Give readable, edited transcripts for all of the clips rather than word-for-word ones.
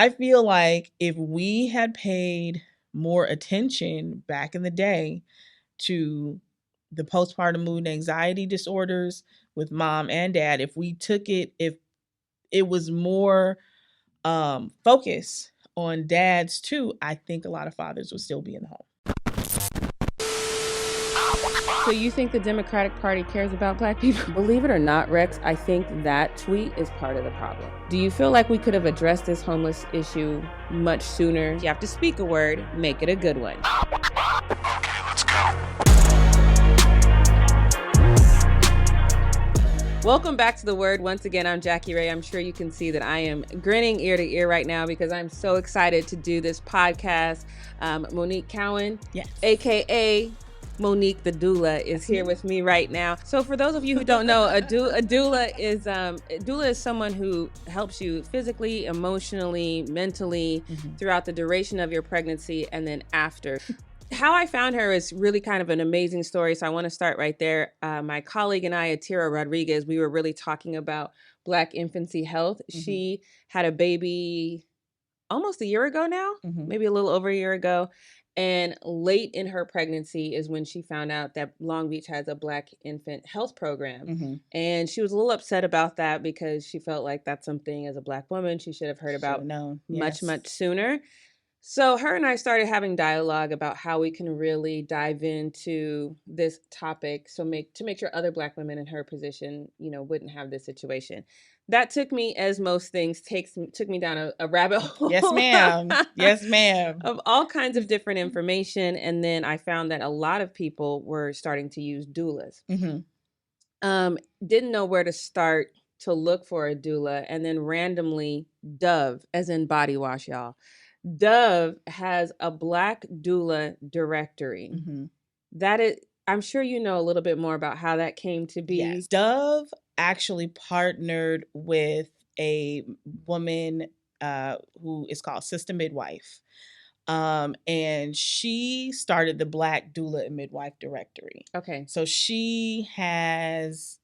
I feel like if we had paid more attention back in the day to the postpartum mood and anxiety disorders with mom and dad, if it was more focus on dads too, I think a lot of fathers would still be in the home. So you think the Democratic Party cares about Black people? Believe it or not, Rex, I think that tweet is part of the problem. Do you feel like we could have addressed this homeless issue much sooner? You have to speak a word, make it a good one. Okay, let's go. Welcome back to The Word. Once again, I'm Jackie Ray. I'm sure you can see that I am grinning ear to ear right now because I'm so excited to do this podcast. Monique Cowan, Yes. AKA Monique the doula, is here with me right now. So for those of you who don't know, a doula is someone who helps you physically, emotionally, mentally throughout the duration of your pregnancy and then after. How I found her is really kind of an amazing story. So I want to start right there. My colleague and I, Atira Rodriguez, we were really talking about Black infancy health. She had a baby almost a year ago now, maybe a little over a year ago. And late in her pregnancy is when she found out that Long Beach has a Black infant health program. And she was a little upset about that because she felt like that's something as a Black woman she should have heard about much sooner. So her and I started having dialogue about how we can really dive into this topic to make sure other Black women in her position, wouldn't have this situation. That took me, as most things, took me down a rabbit hole. Yes, ma'am. Yes, ma'am. Of all kinds of different information. And then I found that a lot of people were starting to use doulas. Didn't know where to start to look for a doula. And then randomly, Dove, as in body wash, y'all. Dove has a Black doula directory. That is, I'm sure you know a little bit more about how that came to be. Yes. Dove actually partnered with a woman who is called Sister Midwife. And she started the Black Doula and Midwife Directory. Okay. So she has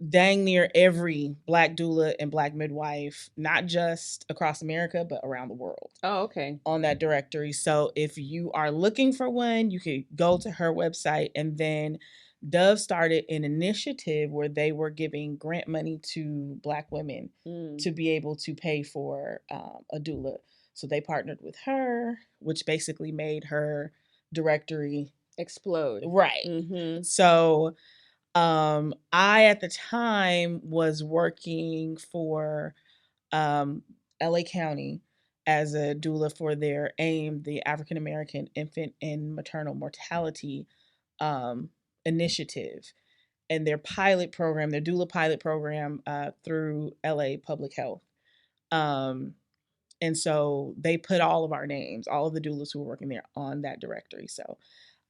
dang near every Black doula and Black midwife, not just across America, but around the world. Oh, okay. On that directory. So if you are looking for one, you could go to her website. And then Dove started an initiative where they were giving grant money to Black women to be able to pay for a doula. So they partnered with her, which basically made her directory explode. Right. So I, at the time, was working for LA County as a doula for their AIM, the African American Infant and Maternal Mortality initiative, and their pilot program, their doula pilot program through LA Public Health. And so they put all of our names, all of the doulas who were working there, on that directory. So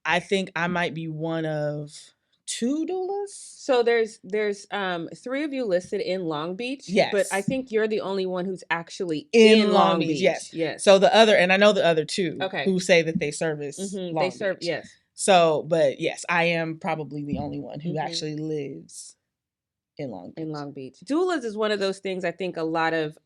I think I might be one of 2 doulas. So there's 3 of you listed in Long Beach. Yes. But I think you're the only one who's actually in Long Beach. Yes. So the other, and I know the other 2 who say that they service Long Beach. Yes. So, but yes, I am probably the only one who actually lives in Long Beach. Doulas is one of those things I think a lot of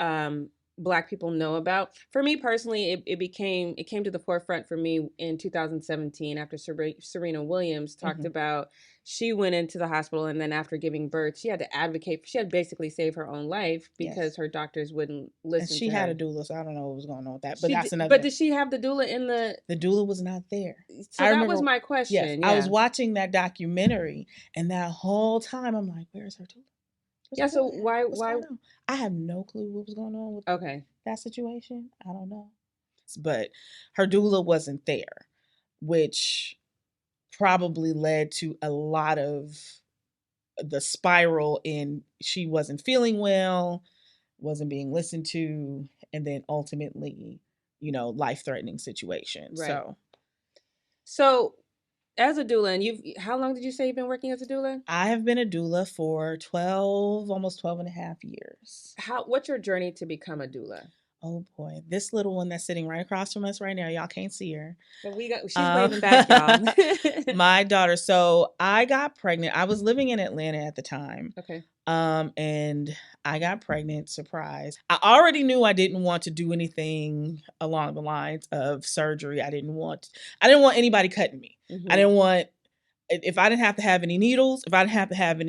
Black people know about. For me personally, it came to the forefront for me in 2017 after Serena Williams talked about, she went into the hospital and then after giving birth, she had to advocate. She had basically saved her own life because her doctors wouldn't listen to her. And she had a doula, so I don't know what was going on with that. But that's another. But did she have the doula in the? The doula was not there. So that was my question. Yes, yeah. I was watching that documentary, and that whole time I'm like, "Where's her doula?" So why? I have no clue what was going on with that situation. I don't know. But her doula wasn't there, which probably led to a lot of the spiral in she wasn't feeling well, wasn't being listened to, and then ultimately, life-threatening situation. Right. So as a doula, and how long did you say you've been working as a doula? I have been a doula for almost 12 and a half years. What's your journey to become a doula? Oh boy, this little one that's sitting right across from us right now, y'all can't see her. But she's waving back, y'all. My daughter. So I got pregnant. I was living in Atlanta at the time. Okay. And I got pregnant, surprise. I already knew I didn't want to do anything along the lines of surgery. I didn't want anybody cutting me. I didn't want, if I didn't have to have any needles, if I didn't have to have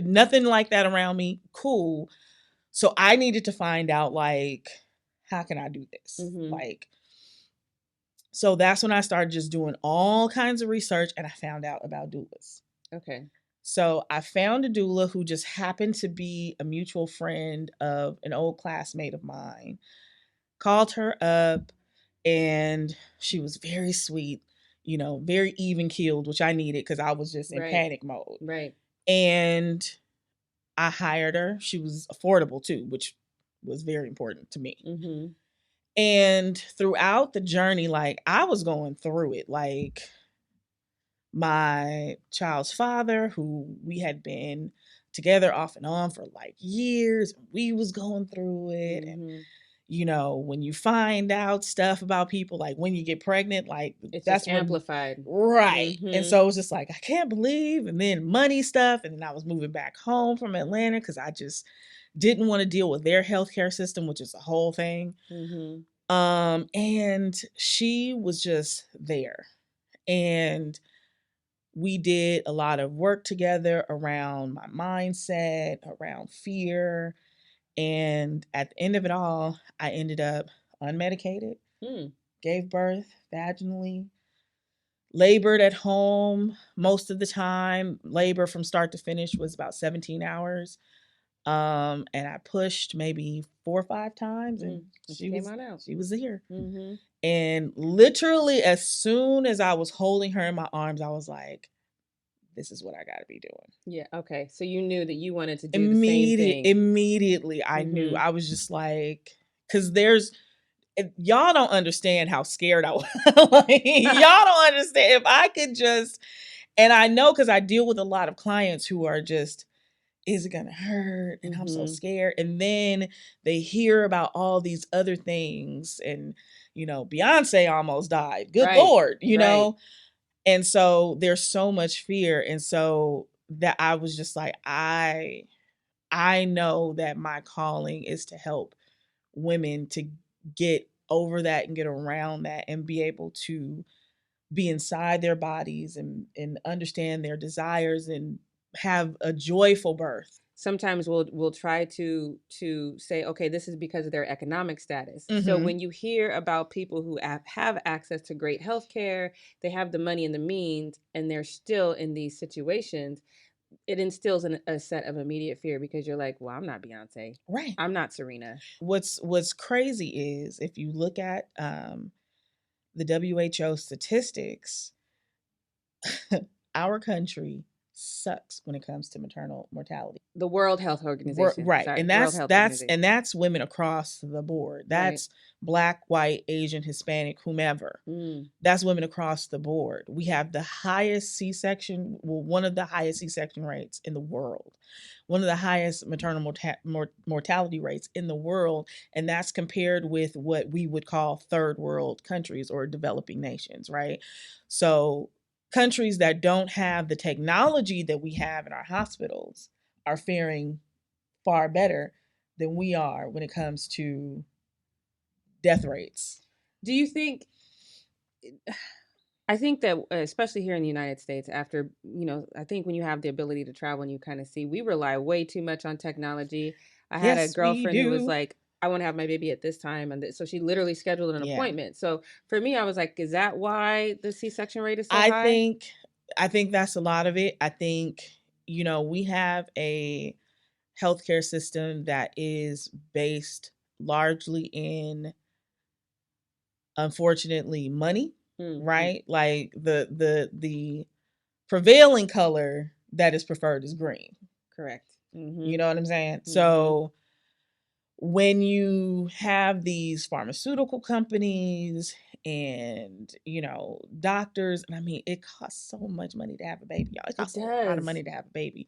nothing like that around me, cool. So I needed to find out, like, how can I do this? Like, so that's when I started just doing all kinds of research, and I found out about doulas. Okay. So I found a doula who just happened to be a mutual friend of an old classmate of mine. Called her up, and she was very sweet, very even keeled, which I needed because I was just in panic mode. Right. And I hired her. She was affordable too, which was very important to me. And throughout the journey, like, I was going through it, like, my child's father, who we had been together off and on for like years, we was going through it. And when you find out stuff about people, like when you get pregnant, like it's that's amplified. Right. And so it was just like, I can't believe. And then money stuff. And then I was moving back home from Atlanta because I just didn't want to deal with their healthcare system, which is a whole thing. And she was just there. And we did a lot of work together around my mindset, around fear. And at the end of it all, I ended up unmedicated, gave birth vaginally, labored at home most of the time. Labor from start to finish was about 17 hours. And I pushed maybe 4 or 5 times, and she was here. And literally, as soon as I was holding her in my arms, I was like, this is what I got to be doing. Yeah. Okay. So you knew that you wanted to do the same thing. Immediately, I knew. I was just like, because y'all don't understand how scared I was. Like, y'all don't understand. If I could just, and I know because I deal with a lot of clients who are just, is it going to hurt? And I'm so scared. And then they hear about all these other things. And, Beyonce almost died. Good Lord, know? And so there's so much fear. And so that I was just like, I know that my calling is to help women to get over that and get around that and be able to be inside their bodies and understand their desires and have a joyful birth. Sometimes we'll try to say, okay, this is because of their economic status. So when you hear about people who have access to great health care, they have the money and the means, and they're still in these situations, it instills a set of immediate fear because you're like, well, I'm not Beyonce. Right. I'm not Serena. What's crazy is if you look at the WHO statistics, our country sucks when it comes to maternal mortality. The World Health Organization. Right. Sorry, and that's women across the board. That's Black, white, Asian, Hispanic, whomever. That's women across the board. We have the highest one of the highest C-section rates in the world. One of the highest maternal mortality rates in the world. And that's compared with what we would call third world countries or developing nations, right? So countries that don't have the technology that we have in our hospitals are faring far better than we are when it comes to death rates. Do you think, I think that especially here in the United States, after, I think when you have the ability to travel and you kind of see, we rely way too much on technology. I had a girlfriend who was like, I want to have my baby at this time. And so she literally scheduled an appointment. So for me, I was like, is that why the C-section rate is so high? I think that's a lot of it. I think, we have a healthcare system that is based largely in, unfortunately, money, right? Like the prevailing color that is preferred is green. Correct. You know what I'm saying? So when you have these pharmaceutical companies and, doctors, and I mean, it costs so much money to have a baby, y'all. It costs a lot of money to have a baby.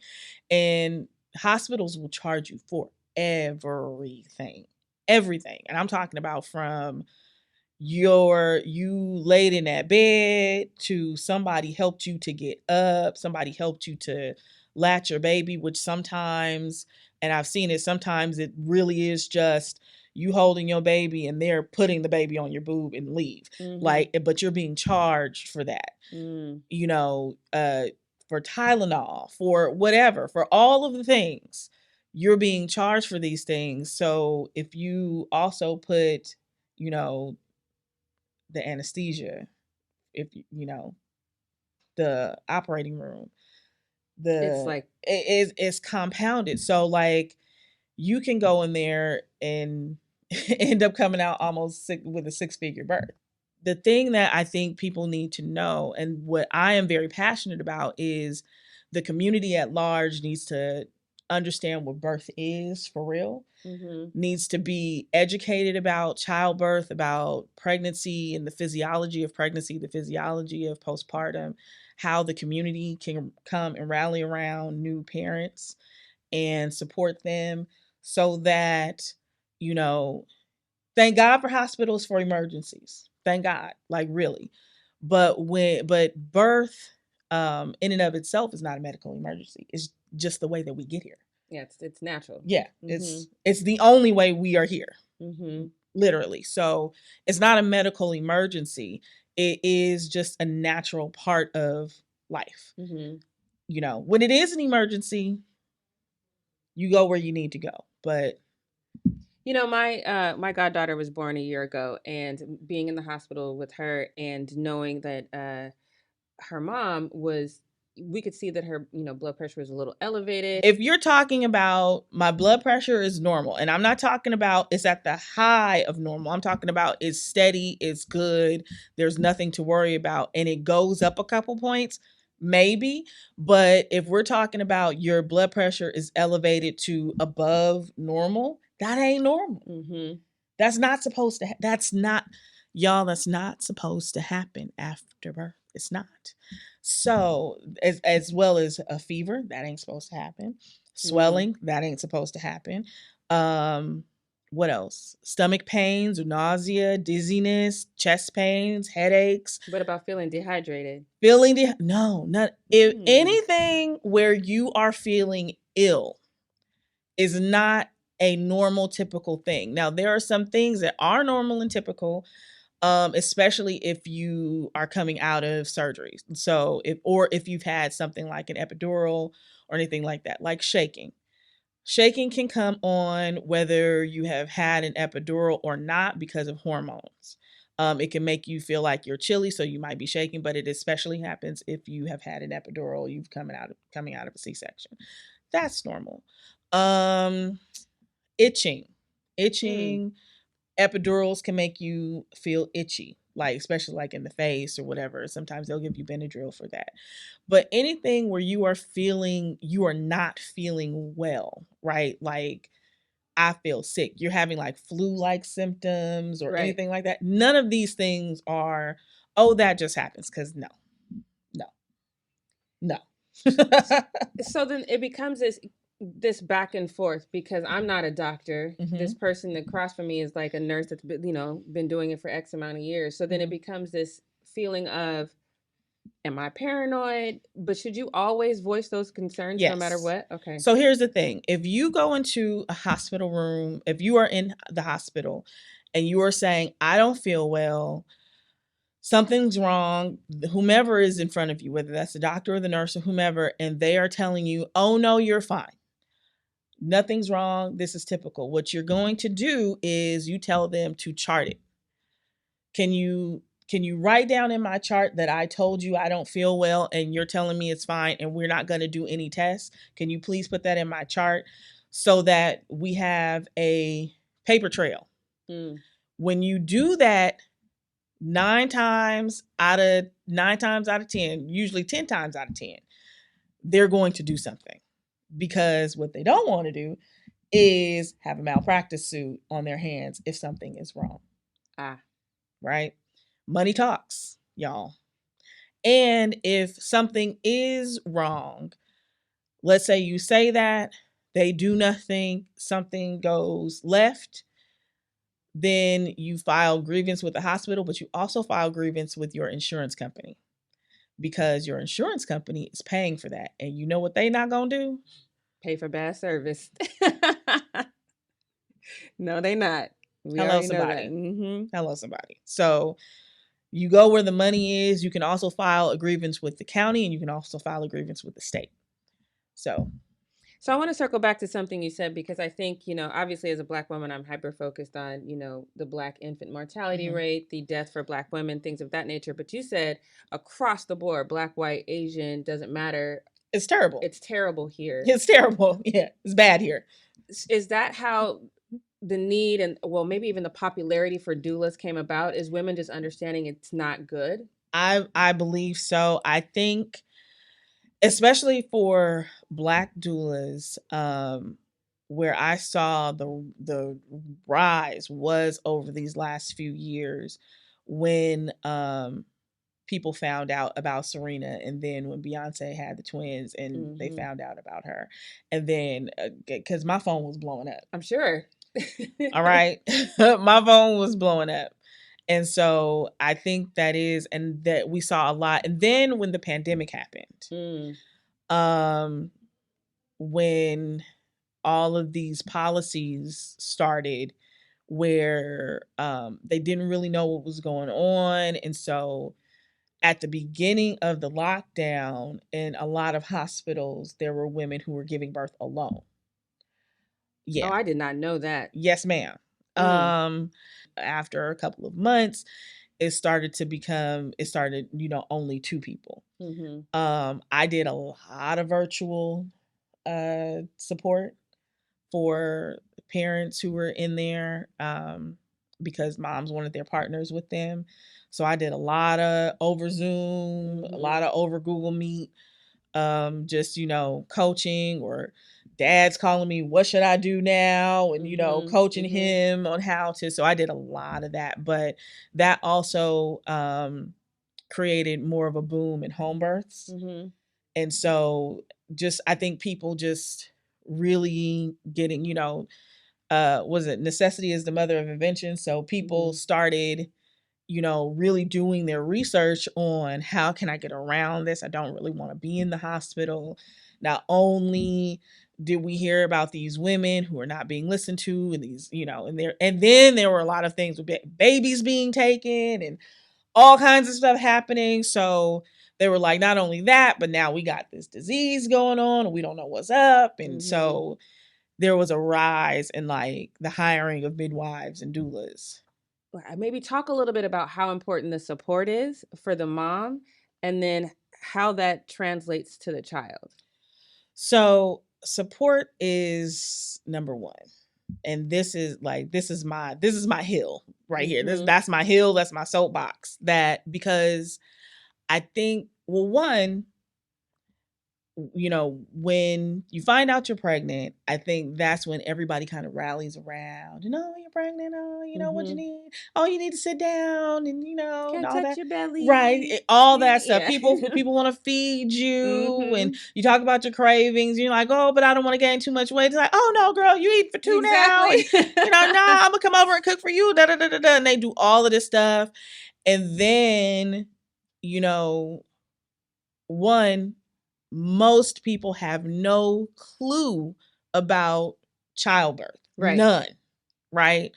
And hospitals will charge you for everything. And I'm talking about from you laid in that bed to somebody helped you to get up, somebody helped you to latch your baby, which sometimes, and I've seen it, sometimes it really is just you holding your baby and they're putting the baby on your boob and leave. Like, but you're being charged for that. You know, for Tylenol, for whatever, for all of the things, you're being charged for these things. So if you also put, you know, the anesthesia, if you know, the operating room, it's like it's compounded. So like you can go in there and end up coming out almost with a 6-figure birth. The thing that I think people need to know, and what I am very passionate about, is the community at large needs to understand what birth is for real, needs to be educated about childbirth, about pregnancy and the physiology of pregnancy, the physiology of postpartum, how the community can come and rally around new parents and support them so that, you know, thank God for hospitals for emergencies. Thank God, like really. But birth in and of itself is not a medical emergency. It's just the way that we get here. Yeah, it's natural. Yeah, it's the only way we are here. Literally. So it's not a medical emergency. It is just a natural part of life. You know, when it is an emergency, you go where you need to go. But you know, my goddaughter was born a year ago, and being in the hospital with her and knowing that her mom was, we could see that her, you know, blood pressure was a little elevated. If you're talking about my blood pressure is normal, and I'm not talking about it's at the high of normal, I'm talking about it's steady, it's good, there's nothing to worry about, and it goes up a couple points, maybe. But if we're talking about your blood pressure is elevated to above normal, that ain't normal. That's not supposed to, that's not supposed to happen after birth. It's not. So as well as a fever, that ain't supposed to happen. Swelling, that ain't supposed to happen. What else? Stomach pains or nausea, dizziness, chest pains, headaches. What about feeling dehydrated? No, not if anything where you are feeling ill is not a normal, typical thing. Now, there are some things that are normal and typical, especially if you are coming out of surgery. So if you've had something like an epidural or anything like that, like shaking. Shaking can come on whether you have had an epidural or not because of hormones. It can make you feel like you're chilly, so you might be shaking, but it especially happens if you have had an epidural, you've coming out of a C-section. That's normal. Itching. Epidurals can make you feel itchy, like especially like in the face or whatever. Sometimes they'll give you Benadryl for that. But anything where you are not feeling well, right? Like I feel sick. You're having like flu-like symptoms or anything like that. None of these things are, oh, that just happens, because no. So then it becomes this back and forth, because I'm not a doctor. This person across from me is like a nurse that's been, you know, been doing it for X amount of years. So then it becomes this feeling of, am I paranoid? But should you always voice those concerns no matter what? Okay. So here's the thing. If you go into a hospital room, if you are in the hospital and you are saying, I don't feel well, something's wrong, whomever is in front of you, whether that's the doctor or the nurse or whomever, and they are telling you, oh no, you're fine, nothing's wrong, this is typical, what you're going to do is you tell them to chart it. Can you write down in my chart that I told you I don't feel well and you're telling me it's fine and we're not going to do any tests? Can you please put that in my chart so that we have a paper trail? When you do that, 9 times out of 10, usually 10 times out of 10, they're going to do something, because what they don't want to do is have a malpractice suit on their hands if something is wrong. Right? Money talks, y'all. And if something is wrong, let's say you say that, they do nothing, something goes left, then you file grievance with the hospital, but you also file grievance with your insurance company. because your insurance company is paying for that. And you know what they not going to do? Pay for bad service. No, they not. We Hello, already somebody. know that. Mm-hmm. Hello, somebody. So you go where the money is. You can also file a grievance with the county, and you can also file a grievance with the state. So I want to circle back to something you said, because I think, obviously as a Black woman, I'm hyper focused on, the Black infant mortality rate, the death for Black women, things of that nature. But you said across the board, Black, white, Asian, doesn't matter. It's terrible. It's terrible here. It's terrible. Yeah, it's bad here. Is that how the need and, well, maybe even the popularity for doulas came about? Is women just understanding it's not good? I believe so. I think, especially for Black doulas, where I saw the rise was over these last few years when people found out about Serena, and then when Beyonce had the twins and they found out about her, and then because my phone was blowing up. I'm sure. All right. My phone was blowing up. And so I think that is, and that we saw a lot. And then when the pandemic happened, when all of these policies started where they didn't really know what was going on. And so at the beginning of the lockdown, in a lot of hospitals, there were women who were giving birth alone. Yeah. Oh, I did not know that. Yes, ma'am. After a couple of months, it started, only 2 people. I did a lot of virtual support for parents who were in there because moms wanted their partners with them. So I did a lot of over Zoom, a lot of over Google Meet, just, coaching, or dad's calling me, what should I do now? And, coaching him on how to. So I did a lot of that. But that also created more of a boom in home births. And so I think people just really getting, was it necessity is the mother of invention? So people started, really doing their research on how can I get around this? I don't really want to be in the hospital. Not only did we hear about these women who are not being listened to, and these, and then there were a lot of things with babies being taken and all kinds of stuff happening. So they were like, not only that, but now we got this disease going on and we don't know what's up. And so there was a rise in like the hiring of midwives and doulas. Maybe talk a little bit about how important the support is for the mom, and then how that translates to the child. So support is number one. And this is my hill right here. That's my hill. That's my soapbox. Because I think, well, one, when you find out you're pregnant, I think that's when everybody kind of rallies around. You're pregnant. Oh, what you need? Oh, you need to sit down and can't and all touch that. your belly, right? All that stuff. Yeah. People want to feed you, and you talk about your cravings. You're like, oh, but I don't want to gain too much weight. It's like, oh no, girl, you eat for 2 now. And, I'm gonna come over and cook for you. Da da da da da. And they do all of this stuff, and then most people have no clue about childbirth. Right. None. Right?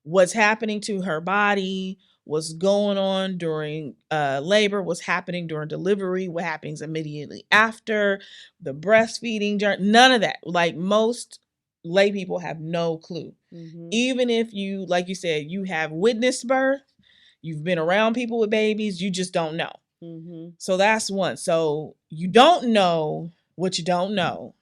What's happening to her body, what's going on during labor, what's happening during delivery, what happens immediately after, the breastfeeding journey, none of that. Like, most lay people have no clue. Even if you, like you said, you have witnessed birth, you've been around people with babies, you just don't know. So that's one. So you don't know what you don't know.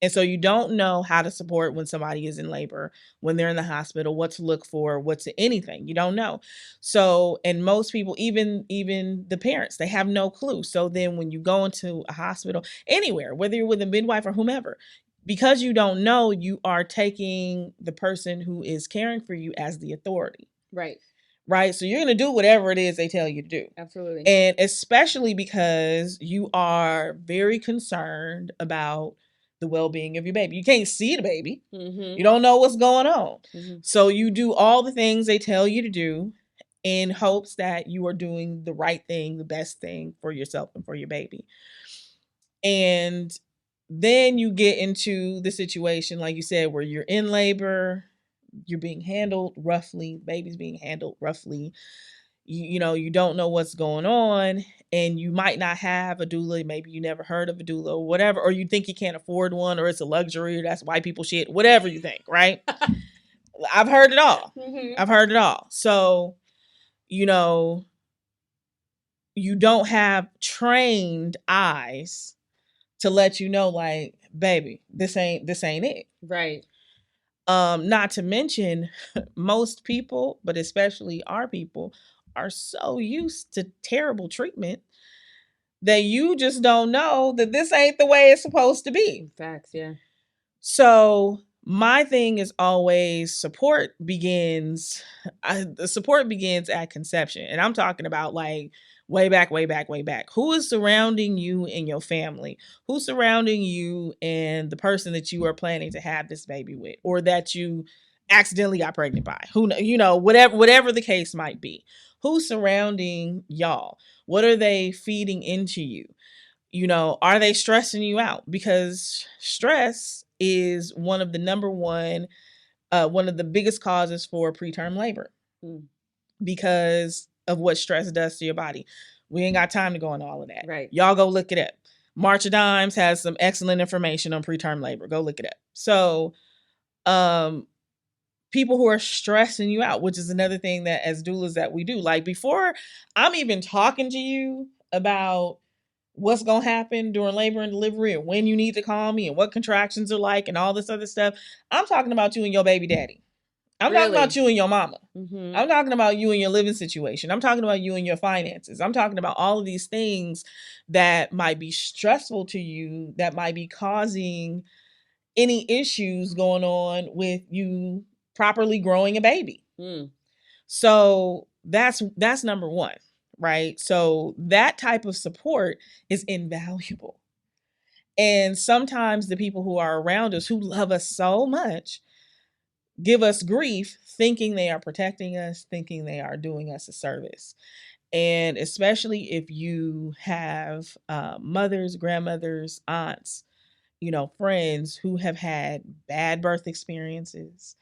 And so you don't know how to support when somebody is in labor, when they're in the hospital, what to look for, anything. You don't know. So, and most people, even the parents, they have no clue. So then when you go into a hospital, anywhere, whether you're with a midwife or whomever, because you don't know, you are taking the person who is caring for you as the authority. Right. So you're going to do whatever it is they tell you to do. Absolutely. And especially because you are very concerned about the well-being of your baby. You can't see the baby. You don't know what's going on. So you do all the things they tell you to do. in hopes that you are doing the right thing, the best thing for yourself and for your baby. And then you get into the situation, like you said, where you're in labor, you're being handled roughly, baby's being handled roughly. You know, you don't know what's going on, and you might not have a doula. Maybe you never heard of a doula or whatever, or you think you can't afford one, or it's a luxury, or that's white people shit, whatever you think, right? I've heard it all. I've heard it all. So, you know, you don't have trained eyes to let you know, like, baby, this ain't it. Right. Not to mention, most people, but especially our people, are so used to terrible treatment that you just don't know that this ain't the way it's supposed to be. Facts, yeah. So my thing is always support begins at conception. And I'm talking about like way back. Who is surrounding you and your family? Who's surrounding you and the person that you are planning to have this baby with, or that you accidentally got pregnant by? Who, you know, whatever the case might be. Who's surrounding y'all? What are they feeding into you? You know, are they stressing you out? Because stress is one of the biggest causes for preterm labor, because of what stress does to your body. We ain't got time to go into all of that. Right. Y'all go look it up. March of Dimes has some excellent information on preterm labor. Go look it up. So, people who are stressing you out, which is another thing that as doulas that we do. Like, before I'm even talking to you about what's going to happen during labor and delivery, and when you need to call me, and what contractions are like, and all this other stuff, I'm talking about you and your baby daddy. I'm talking about you and your mama. I'm talking about you and your living situation. I'm talking about you and your finances. I'm talking about all of these things that might be stressful to you, that might be causing any issues going on with you properly growing a baby. So that's number one, right? So that type of support is invaluable. And sometimes the people who are around us, who love us so much, give us grief thinking they are protecting us, thinking they are doing us a service. And especially if you have mothers, grandmothers, aunts, you know, friends who have had bad birth experiences,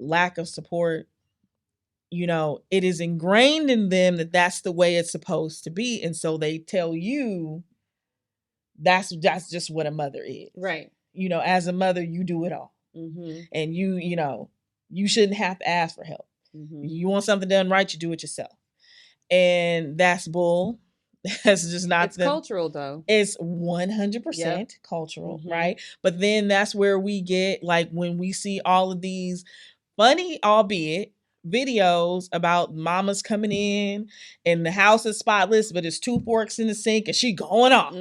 lack of support, you know, it is ingrained in them that that's the way it's supposed to be. And so they tell you that's just what a mother is. Right. You know, as a mother, you do it all. And you know, you shouldn't have to ask for help. You want something done right, you do it yourself. And that's bull. That's just not. It's cultural, though. It's 100% cultural, right? But then that's where we get, like, when we see all of these funny, albeit, videos about mamas coming in and the house is spotless, but it's 2 forks in the sink and she going off.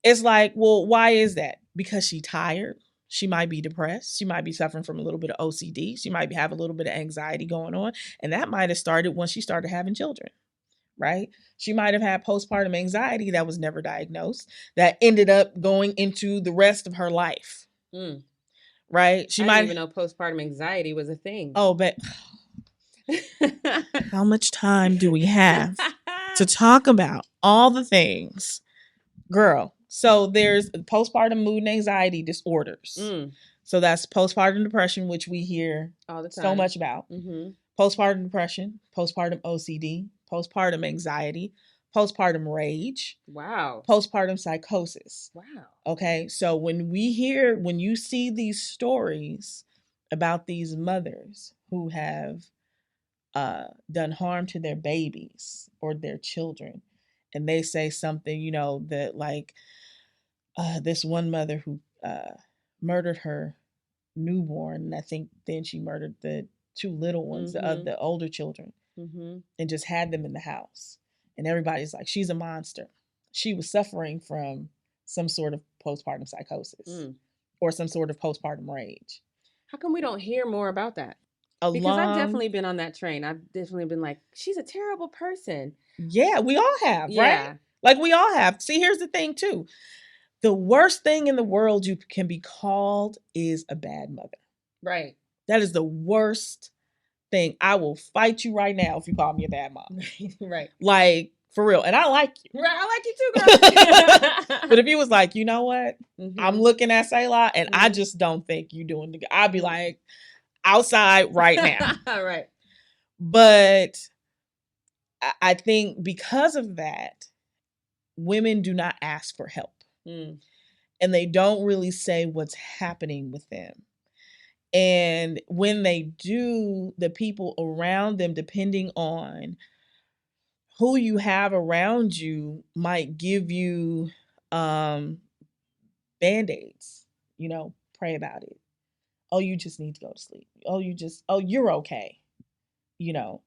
It's like, well, why is that? Because she tired. She might be depressed. She might be suffering from a little bit of OCD. She might have a little bit of anxiety going on. And that might have started when she started having children, right? She might have had postpartum anxiety that was never diagnosed, that ended up going into the rest of her life, right? I didn't even know postpartum anxiety was a thing. Oh, but how much time do we have to talk about all the things? Girl, so there's postpartum mood and anxiety disorders. So that's postpartum depression, which we hear all the time so much about. Postpartum depression, postpartum OCD, postpartum anxiety, postpartum rage. Wow. Postpartum psychosis. Wow. Okay, so when you see these stories about these mothers who have done harm to their babies or their children, and they say something, you know, that like this one mother who murdered her newborn, and I think then she murdered the 2 little ones, the older children, and just had them in the house. And everybody's like, she's a monster. She was suffering from some sort of postpartum psychosis or some sort of postpartum rage. How come we don't hear more about that? Because I've definitely been on that train. I've definitely been like, she's a terrible person. Yeah, we all have, right? Like, we all have. See, here's the thing, too. The worst thing in the world you can be called is a bad mother. Right. That is the worst thing. I will fight you right now if you call me a bad mom. Right. Like, for real. And I like you. Right, I like you too, girl. But if he was like, you know what? I'm looking at Selah and I Mhm. just don't think you doing the I'd be like, outside right now. Right. But I think because of that, women do not ask for help. And they don't really say what's happening with them. And when they do, the people around them, depending on who you have around you, might give you Band-Aids, you know, pray about it. Oh, you just need to go to sleep. Oh, you're okay. You know.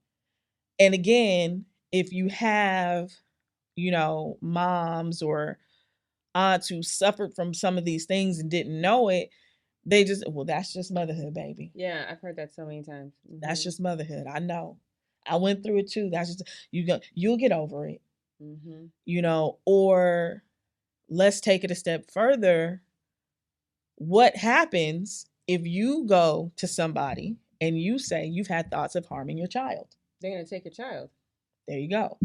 And again, if you have, you know, moms or aunts who suffered from some of these things and didn't know it, they just, well, that's just motherhood, baby. Yeah, I've heard that so many times. That's just motherhood. I know. I went through it too. That's just, you'll get over it. You know, or let's take it a step further. What happens if you go to somebody and you say you've had thoughts of harming your child? They're going to take your child. There you go.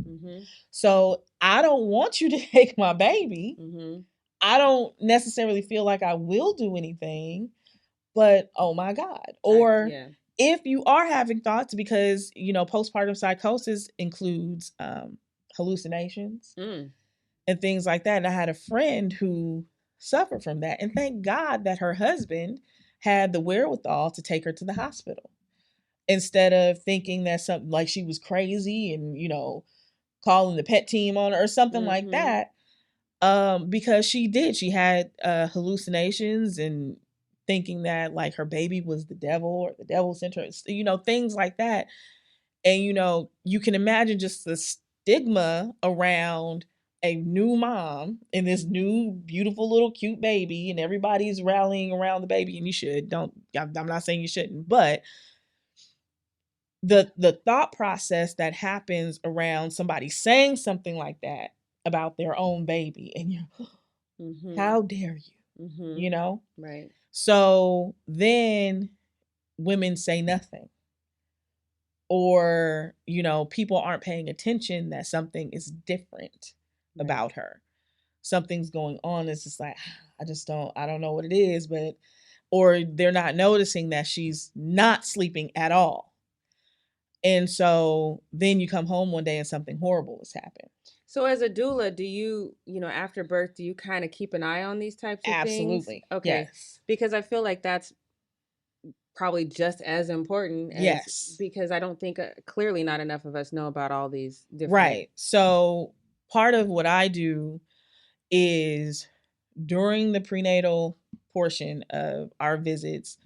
So I don't want you to take my baby. I don't necessarily feel like I will do anything, but oh my God. Or if you are having thoughts, because, you know, postpartum psychosis includes hallucinations and things like that. And I had a friend who suffered from that. And thank God that her husband had the wherewithal to take her to the hospital instead of thinking that something like she was crazy and, you know, calling the pet team on her or something like that. Because she had hallucinations and thinking that like her baby was the devil or the devil sent her, you know, things like that. And, you know, you can imagine just the stigma around a new mom and this new beautiful little cute baby, and everybody's rallying around the baby. And you should, I'm not saying you shouldn't, but the thought process that happens around somebody saying something like that about their own baby, and you're, how dare you, you know? Right. So then women say nothing. Or, you know, people aren't paying attention that something is different about her. Something's going on. It's just like, I don't know what it is, but, or they're not noticing that she's not sleeping at all. And so then you come home one day and something horrible has happened. So as a doula, do you know, after birth, do you kind of keep an eye on these types of things? Absolutely. Okay. Yes. Because I feel like that's probably just as important as, because I don't think clearly not enough of us know about all these different. Right. So part of what I do is during the prenatal portion of our visits,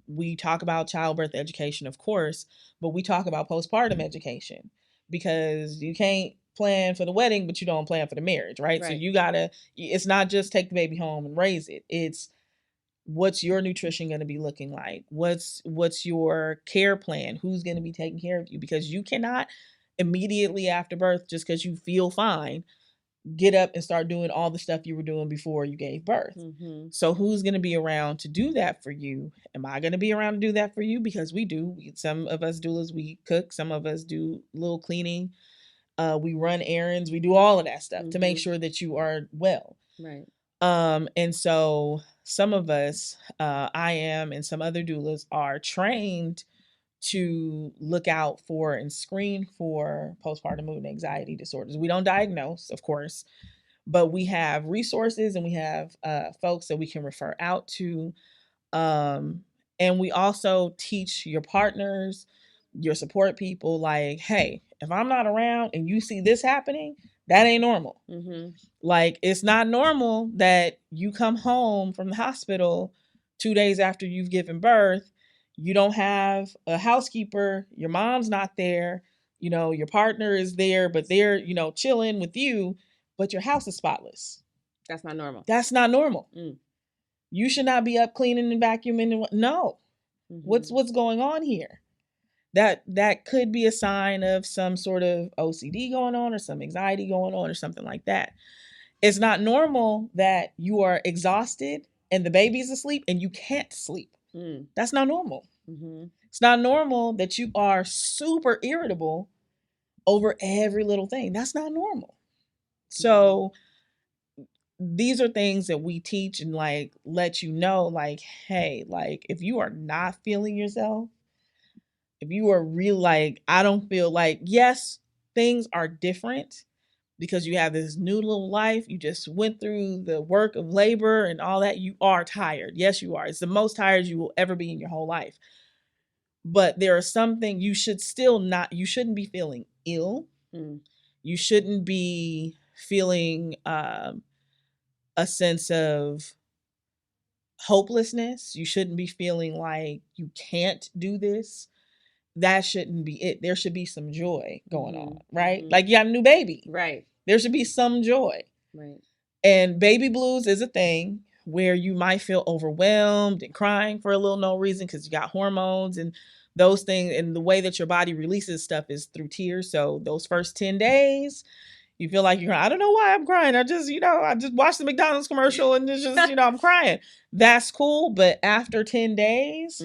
we talk about childbirth education, of course, but we talk about postpartum education, because you can't plan for the wedding, but you don't plan for the marriage, right? So you gotta, it's not just take the baby home and raise it. It's what's your nutrition going to be looking like? What's your care plan? Who's going to be taking care of you? Because you cannot immediately after birth, just because you feel fine, get up and start doing all the stuff you were doing before you gave birth. So who's going to be around to do that for you? Am I going to be around to do that for you? Because we do. Some of us doulas, we cook. Some of us do a little cleaning. We run errands. We do all of that stuff to make sure that you are well. Right. And so some of us, I am, and some other doulas are trained to look out for and screen for postpartum mood and anxiety disorders. We don't diagnose, of course, but we have resources and we have folks that we can refer out to. And we also teach your partners, your support people, like, hey, if I'm not around and you see this happening, that ain't normal. Like, it's not normal that you come home from the hospital 2 days after you've given birth. You don't have a housekeeper. Your mom's not there. You know, your partner is there, but they're, you know, chilling with you, but your house is spotless. That's not normal. That's not normal. You should not be up cleaning and vacuuming. And no. What's going on here? That could be a sign of some sort of OCD going on or some anxiety going on or something like that. It's not normal that you are exhausted and the baby's asleep and you can't sleep. That's not normal. It's not normal that you are super irritable over every little thing. That's not normal. So these are things that we teach and like let you know, like, hey, like if you are not feeling yourself, if you are real, like, I don't feel like, yes, things are different because you have this new little life. You just went through the work of labor and all that. You are tired. Yes, you are. It's the most tired you will ever be in your whole life. But there are some things you should still not, you shouldn't be feeling ill. You shouldn't be feeling a sense of hopelessness. You shouldn't be feeling like you can't do this. That shouldn't be it. There should be some joy going on, right? Like you got a new baby. Right. There should be some joy. Right. And baby blues is a thing where you might feel overwhelmed and crying for a little no reason because you got hormones and those things. And the way that your body releases stuff is through tears. So those first 10 days, you feel like you're crying. I don't know why I'm crying. I just watched the McDonald's commercial and it's just, I'm crying. That's cool. But after 10 days,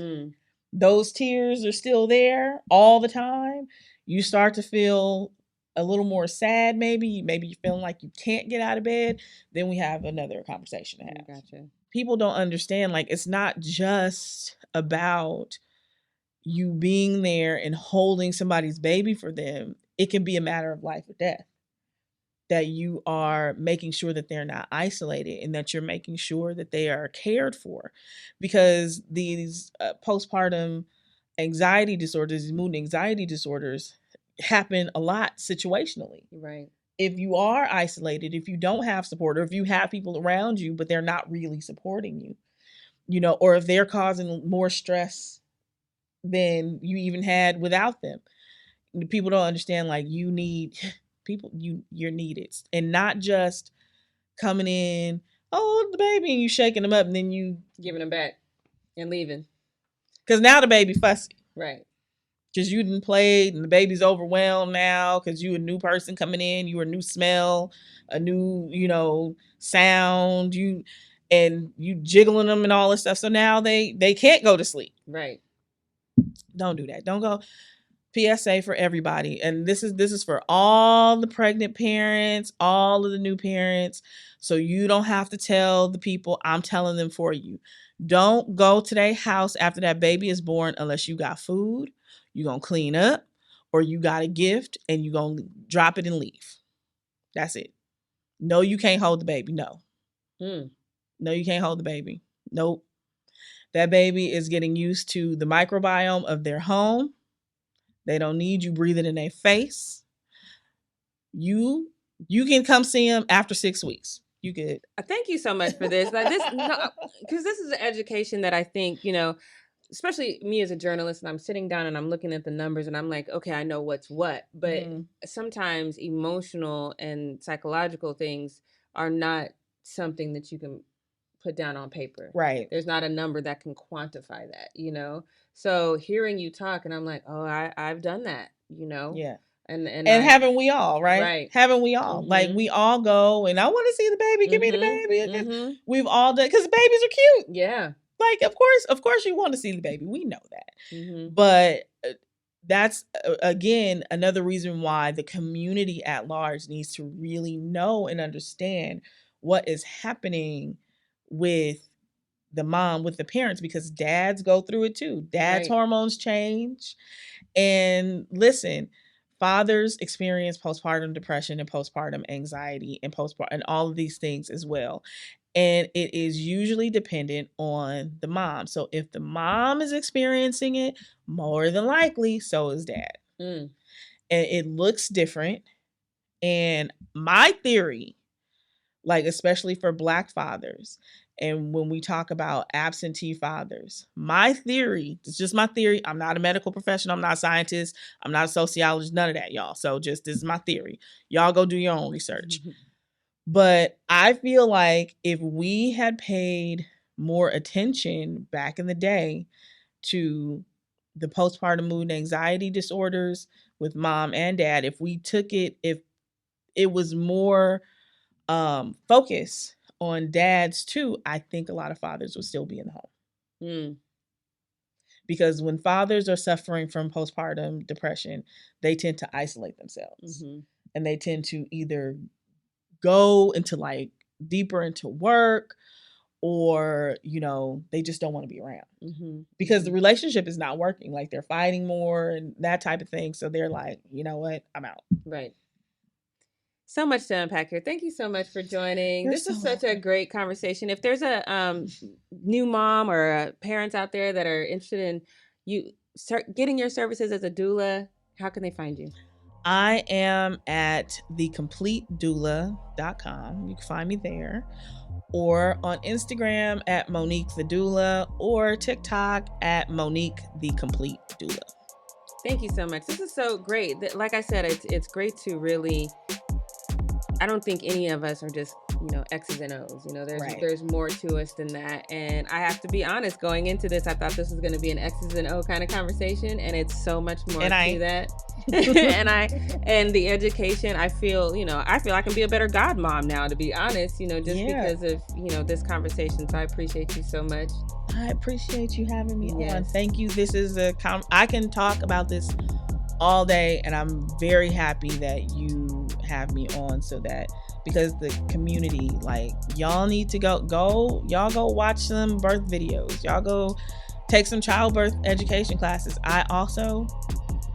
those tears are still there all the time. You start to feel a little more sad, maybe you're feeling like you can't get out of bed. Then we have another conversation to have. Gotcha. People don't understand, like, it's not just about you being there and holding somebody's baby for them. It can be a matter of life or death. That you are making sure that they're not isolated and that you're making sure that they are cared for, because these postpartum anxiety disorders, these mood and anxiety disorders happen a lot situationally. Right. If you are isolated, if you don't have support, or if you have people around you, but they're not really supporting you, or if they're causing more stress than you even had without them. People don't understand, like, you need people, you're needed, and not just coming in, oh, the baby, and you shaking them up and then you giving them back and leaving, because now the baby fussy, right? Because you didn't play and the baby's overwhelmed now because you a new person coming in, you a new smell, a new sound, you jiggling them and all this stuff, so now they can't go to sleep. Right. Don't do that. Don't go. PSA for everybody, and this is for all the pregnant parents, all of the new parents, so you don't have to tell the people. I'm telling them for you. Don't go to their house after that baby is born unless you got food, you're gonna clean up, or you got a gift and you're gonna drop it and leave. That's it. No, you can't hold the baby. No. No, you can't hold the baby. Nope. That baby is getting used to the microbiome of their home. They don't need you breathing in their face. You can come see them after 6 weeks. You good. Thank you so much for this. Like this, because this is an education that I think, especially me as a journalist, and I'm sitting down and I'm looking at the numbers and I'm like, okay, I know what's what. But sometimes emotional and psychological things are not something that you can put down on paper. Right. There's not a number that can quantify that, So hearing you talk and I'm like, oh, I've done that, Yeah. And haven't we all, right? Right. Haven't we all? Like, we all go and I want to see the baby. Give me the baby. We've all done, because babies are cute. Yeah. Like, of course you want to see the baby. We know that. But that's, again, another reason why the community at large needs to really know and understand what is happening with the mom, with the parents, because dads go through it too. Dad's hormones change. And listen, fathers experience postpartum depression and postpartum anxiety and all of these things as well. And it is usually dependent on the mom. So if the mom is experiencing it, more than likely, so is dad. And it looks different. And my theory, like, especially for Black fathers, and when we talk about absentee fathers, my theory, it's just my theory. I'm not a medical professional. I'm not a scientist. I'm not a sociologist, none of that, y'all. So this is my theory. Y'all go do your own research. But I feel like if we had paid more attention back in the day to the postpartum mood and anxiety disorders with mom and dad, if it was more focus on dads too, I think a lot of fathers would still be in the home. Because when fathers are suffering from postpartum depression, they tend to isolate themselves. And they tend to either go into like deeper into work, or, you know, they just don't want to be around because the relationship is not working. Like they're fighting more and that type of thing. So they're like, you know what? I'm out. Right. So much to unpack here. Thank you so much for joining. This is such a great conversation. If there's a new mom or parents out there that are interested in you start getting your services as a doula, how can they find you? I am at thecompletedoula.com. You can find me there, or on Instagram at Monique the Doula, or TikTok at Monique the Complete Doula. Thank you so much. This is so great. Like I said, it's great to really, I don't think any of us are just, you know, X's and O's. You know, there's more to us than that. And I have to be honest, going into this, I thought this was going to be an X's and O kind of conversation, and it's so much more to that. and the education, I feel I can be a better godmom now, to be honest, you know, just because of, you know, this conversation. So I appreciate you so much. I appreciate you having me on. Thank you. This is I can talk about this all day, and I'm very happy that you have me on, so that, because the community, like, y'all need to y'all go watch some birth videos. Y'all go take some childbirth education classes.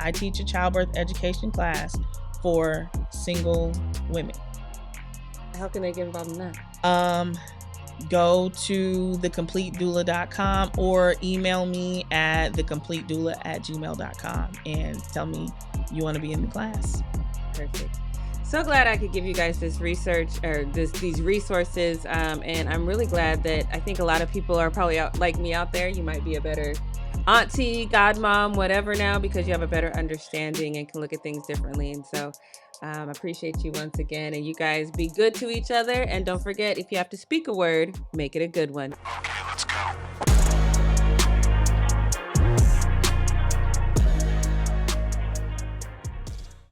I teach a childbirth education class for single women. How can they get involved in that? Go to thecompletedoula.com or email me at thecompletedoula@gmail.com and tell me you want to be in the class. Perfect. So glad I could give you guys this research or these resources. And I'm really glad that I think a lot of people are probably like me out there. You might be a better auntie, godmom, whatever now, because you have a better understanding and can look at things differently. And so I appreciate you once again. And you guys be good to each other. And don't forget, if you have to speak a word, make it a good one. Okay, let's go.